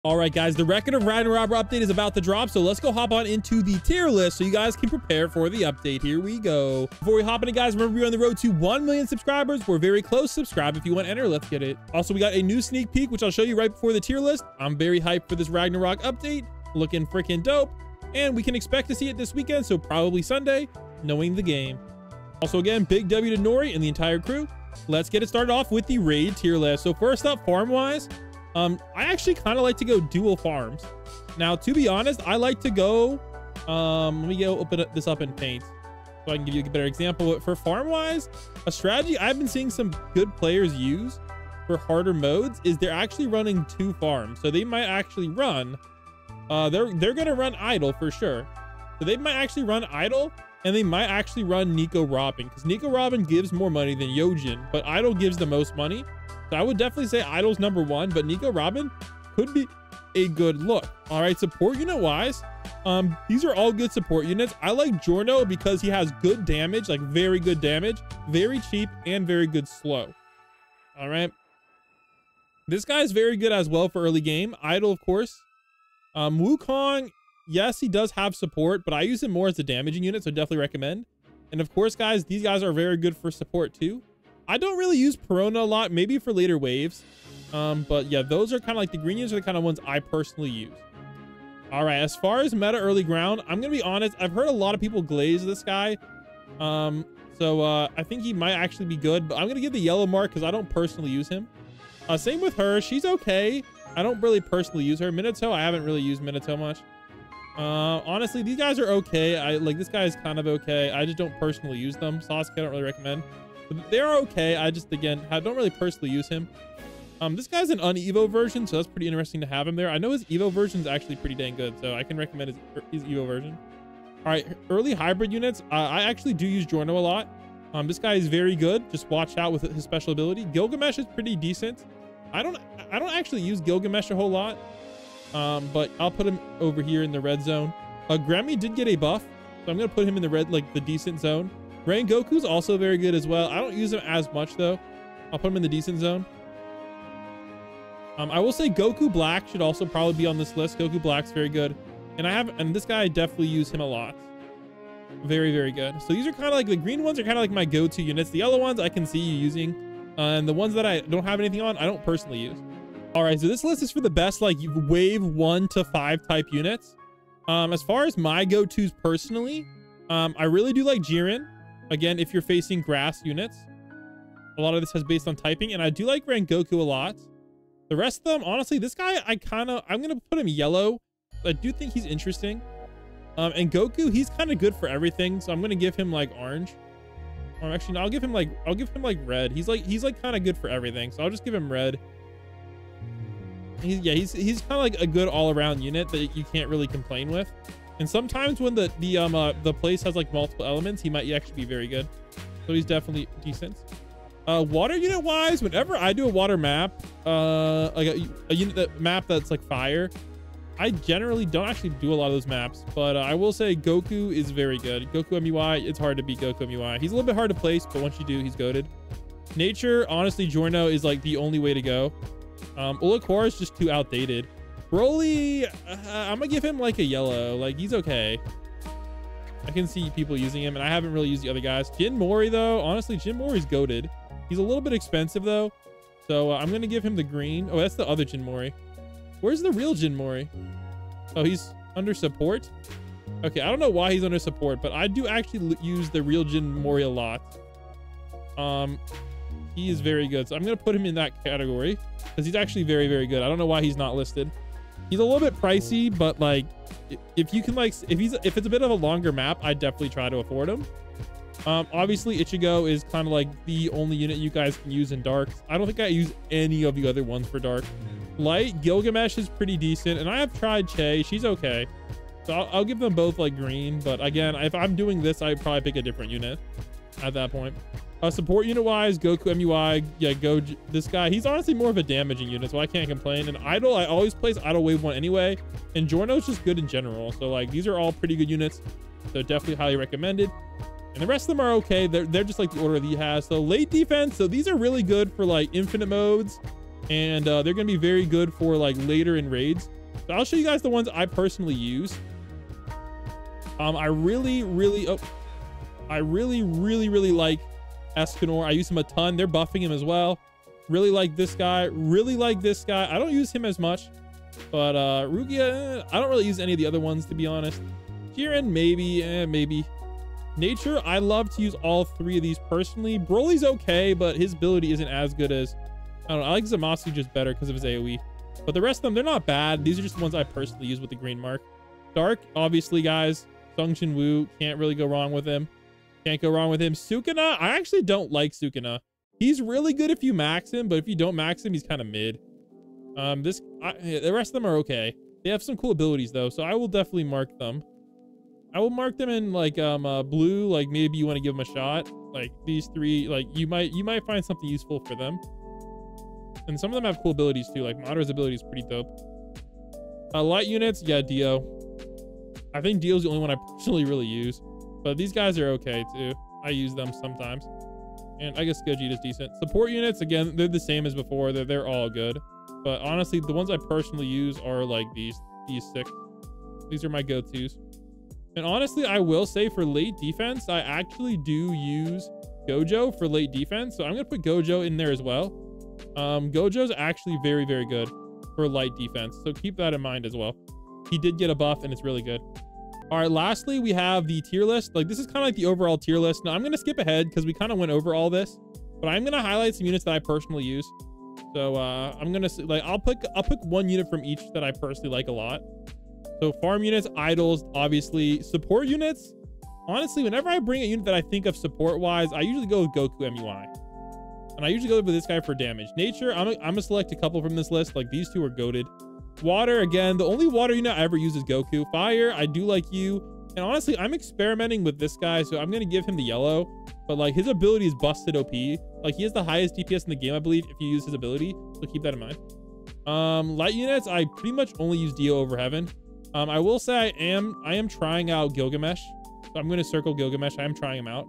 All right, guys, the Record of Ragnarok update is about to drop, so let's go hop on into the tier list so you guys can prepare for the update. Here we go. Before we hop in, guys, remember we're on the road to 1 million subscribers. We're very close. Subscribe if you want to enter. Let's get it. Also, we got a new sneak peek, which I'll show you right before the tier list. I'm very hyped for this Ragnarok update. Looking freaking dope. And we can expect to see it this weekend, so probably Sunday, knowing the game. Also, again, big W to Nori and the entire crew. Let's get it started off with the raid tier list. So first up, farm-wise, I actually kind of like to go dual farms. Now, to be honest, I like to go, let me go open this up in Paint so I can give you a better example. But for farm-wise, a strategy I've been seeing some good players use for harder modes is they're actually running 2 farms. So they might actually run, they're going to run idle for sure. So they might actually run idle, and they might actually run Nico Robin, because Nico Robin gives more money than Yojin, but idle gives the most money. So I would definitely say idle's number 1, but Nico Robin could be a good look. All right, support unit wise, these are all good support units. I like Giorno because he has good damage, like very good damage, very cheap, and very good slow. All right, this guy's very good as well for early game. Idle, of course. Wukong, yes, he does have support, but I use him more as a damaging unit, so definitely recommend. And of course, guys, these guys are very good for support too. I don't really use Perona a lot, maybe for later waves. But yeah, those are kind of like the green units are the kind of ones I personally use. All right, as far as meta early ground, I'm going to be honest. I've heard a lot of people glaze this guy. I think he might actually be good, but I'm going to give the yellow mark because I don't personally use him. Same with her. She's okay. I don't really personally use her. Minato, I haven't really used Minato much. Honestly, these guys are okay. I like this guy is kind of okay. I just don't personally use them. Sasuke, I don't really recommend. They're okay. I just, again, I don't really personally use him. This guy's an un-Evo version, so that's pretty interesting to have him there. I know his Evo version is actually pretty dang good, so I can recommend his Evo version. All right, early hybrid units. I actually do use Giorno a lot. This guy is very good. Just watch out with his special ability. Gilgamesh is pretty decent. I don't actually use Gilgamesh a whole lot, but I'll put him over here in the red zone. Grammy did get a buff, so I'm gonna put him in the red, like the decent zone. Rengoku's also very good as well. I don't use him as much though. I'll put him in the decent zone. I will say Goku Black should also probably be on this list. Goku Black's very good. And this guy, I definitely use him a lot. Very, very good. So these are kind of like, the green ones are kind of like my go-to units. The yellow ones I can see you using. And the ones that I don't have anything on, I don't personally use. All right, so this list is for the best like wave 1 to 5 type units. As far as my go-tos personally, I really do like Jiren. Again, if you're facing grass units, a lot of this has based on typing, and I do like Rengoku a lot. The rest of them, honestly, this guy, I'm going to put him yellow. I do think he's interesting. And Goku, he's kind of good for everything. So I'm going to give him like orange. Or actually, no, I'll give him like red. He's like kind of good for everything. So I'll just give him red. He's kind of like a good all around unit that you can't really complain with. And sometimes when the place has like multiple elements, he might actually be very good. So he's definitely decent. Water unit wise, whenever I do a water map, like a unit map that's like fire, I generally don't actually do a lot of those maps, but I will say Goku is very good. Goku MUI, it's hard to beat Goku MUI. He's a little bit hard to place, but once you do, he's goated. Nature, honestly, Giorno is like the only way to go. Ulacor is just too outdated. Broly, I'm gonna give him like a yellow. Like, he's okay. I can see people using him, and I haven't really used the other guys. Jin Mori, though, honestly, Jin Mori's goated. He's a little bit expensive, though, so I'm gonna give him the green. Oh, that's the other Jin Mori. Where's the real Jin Mori? Oh, he's under support. Okay, I don't know why he's under support, but I do actually use the real Jin Mori a lot. He is very good, so I'm gonna put him in that category because he's actually very, very good. I don't know why he's not listed. He's a little bit pricey, but like if you can, like, if it's a bit of a longer map, I definitely try to afford him. Obviously Ichigo is kind of like the only unit you guys can use in dark. I don't think I use any of the other ones for dark. Light, Gilgamesh is pretty decent, and I have tried Che. She's okay, so I'll give them both like green. But again, if I'm doing this, I'd probably pick a different unit at that point. Support unit wise, Goku MUI, yeah, this guy. He's honestly more of a damaging unit, so I can't complain. And Idol, I always place Idol wave 1 anyway, and Giorno's just good in general. So like these are all pretty good units, so definitely highly recommended. And the rest of them are okay. They're just like the order that he has. So late defense, so these are really good for like infinite modes and they're going to be very good for like later in raids. So I'll show you guys the ones I personally use. I really like Escanor. I use him a ton. They're buffing him as well. Really like this guy. Really like this guy. I don't use him as much, but Rugia, I don't really use any of the other ones, to be honest. Jiren, maybe. Nature, I love to use all three of these personally. Broly's okay, but his ability isn't as good as, I don't know. I like Zamasu just better because of his AoE. But the rest of them, they're not bad. These are just the ones I personally use with the green mark. Dark, obviously, guys. Sung Jin Woo, can't really go wrong with him. Can't go wrong with him. Sukuna, I actually don't like Sukuna. He's really good if you max him, but if you don't max him, he's kind of mid. The rest of them are okay. They have some cool abilities though, so I will definitely mark them. I will mark them in like blue, like maybe you want to give them a shot. Like these three, like you might find something useful for them. And some of them have cool abilities too, like Madara's ability is pretty dope. Light units, yeah, Dio. I think Dio's the only one I personally really use, but these guys are okay too. I use them sometimes. And I guess Gogeta's decent. Support units, again, they're the same as before. They're all good. But honestly, the ones I personally use are like these 6. These are my go-tos. And honestly, I will say for late defense, I actually do use Gojo for late defense. So I'm going to put Gojo in there as well. Gojo's actually very, very good for light defense. So keep that in mind as well. He did get a buff and it's really good. All right, lastly, we have the tier list. Like this is kind of like the overall tier list. Now I'm going to skip ahead because we kind of went over all this, but I'm going to highlight some units that I personally use. So I'm going to like, I'll pick one unit from each that I personally like a lot. So farm units, idols, obviously. Support units. Honestly, whenever I bring a unit that I think of support wise, I usually go with Goku MUI. And I usually go with this guy for damage. Nature, I'm gonna select a couple from this list. Like these two are goated. Water, again, the only water unit I ever use is Goku. Fire, I do like you. And honestly, I'm experimenting with this guy, so I'm going to give him the yellow. But like his ability is busted OP. Like he has the highest DPS in the game, I believe, if you use his ability. So keep that in mind. Light units, I pretty much only use Dio over Heaven. I will say I am trying out Gilgamesh. So I'm going to circle Gilgamesh. I am trying him out.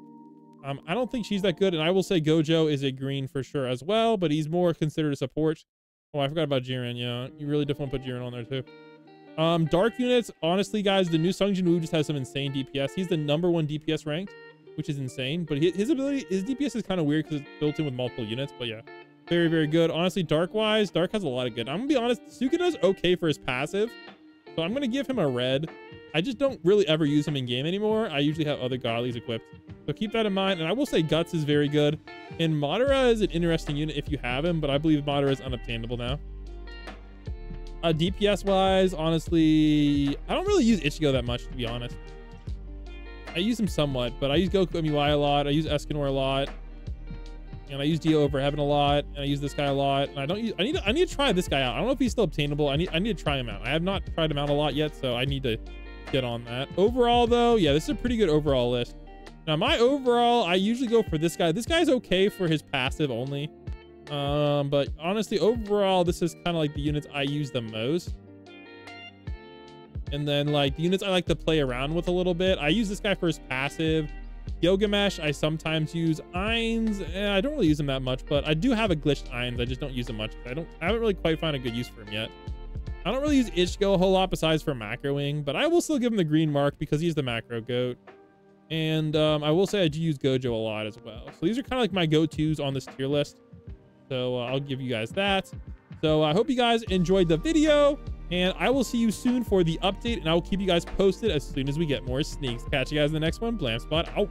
I don't think she's that good. And I will say Gojo is a green for sure as well, but he's more considered a support. Oh, I forgot about Jiren. Yeah, you really definitely put Jiren on there too. Dark units, honestly, guys, the new Sung Jin Woo just has some insane DPS. He's the #1 DPS ranked, which is insane. But his ability, his DPS is kind of weird because it's built in with multiple units. But yeah, very, very good. Honestly, Dark wise, Dark has a lot of good. I'm gonna be honest, Sukuna's okay for his passive, so I'm gonna give him a red. I just don't really ever use him in game anymore. I usually have other godlies equipped. So keep that in mind. And I will say Guts is very good. And Madara is an interesting unit if you have him, but I believe Madara is unobtainable now. DPS wise, honestly, I don't really use Ichigo that much, to be honest. I use him somewhat, but I use Goku MUI a lot. I use Escanor a lot. And I use Dio over Heaven a lot. And I use this guy a lot. And I need to try this guy out. I don't know if he's still obtainable. I need to try him out. I have not tried him out a lot yet, so I need to get on that. Overall though, yeah, this is a pretty good overall list. Now my overall, I usually go for this guy. This guy's okay for his passive only. But honestly, overall, this is kind of like the units I use the most. And then like the units I like to play around with a little bit. I use this guy for his passive. Gilgamesh, I sometimes use Ainz. I don't really use him that much, but I do have a glitched Ainz. I just don't use him much. I haven't really quite found a good use for him yet. I don't really use Ichigo a whole lot besides for macroing, but I will still give him the green mark because he's the macro goat. And I will say I do use Gojo a lot as well. So these are kind of like my go-tos on this tier list. So I'll give you guys that. So I hope you guys enjoyed the video, and I will see you soon for the update, and I will keep you guys posted as soon as we get more sneaks. Catch you guys in the next one. Blam Spot out.